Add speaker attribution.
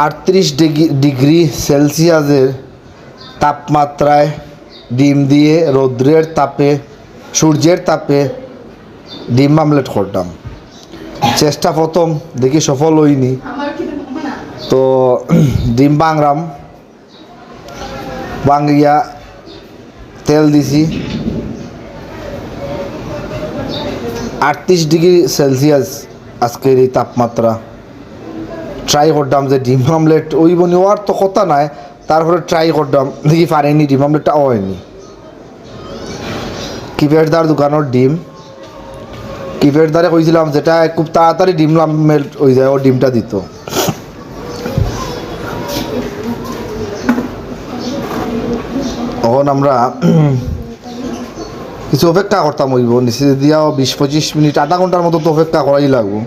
Speaker 1: 38 degree সেলসিয়াসের তাপমাত্রায় ডিম দিয়ে রৌদ্রের তাপে সূর্যের তাপে ডিম আমলেট করতাম। চেষ্টা প্রথম দেখি সফল হইনি, তো ডিম বাংরাম, বাঙ্গিয়া তেল দিছি। 38 ডিগ্রি সেলসিয়াস আজকের এই তাপমাত্রা। ট্রাই করতাম যে ডিম আমলেট ওই বনি ওর তো কথা নাই, তারপরে ট্রাই করতাম, দেখি পারেনি, ডিম আমলেটটা হয়নি। কিপেরদার দোকানের ডিম, কিপেরদারে কইছিলাম যেটা খুব তাড়াতাড়ি ডিম আমলেট হয়ে যায়, ও ডিমটা দিত। তখন আমরা কিছু অপেক্ষা করতাম, হইব নিচে দিয়াও 20-25 মিনিট, আধা ঘন্টার মতো তো অপেক্ষা করাই লাগবো।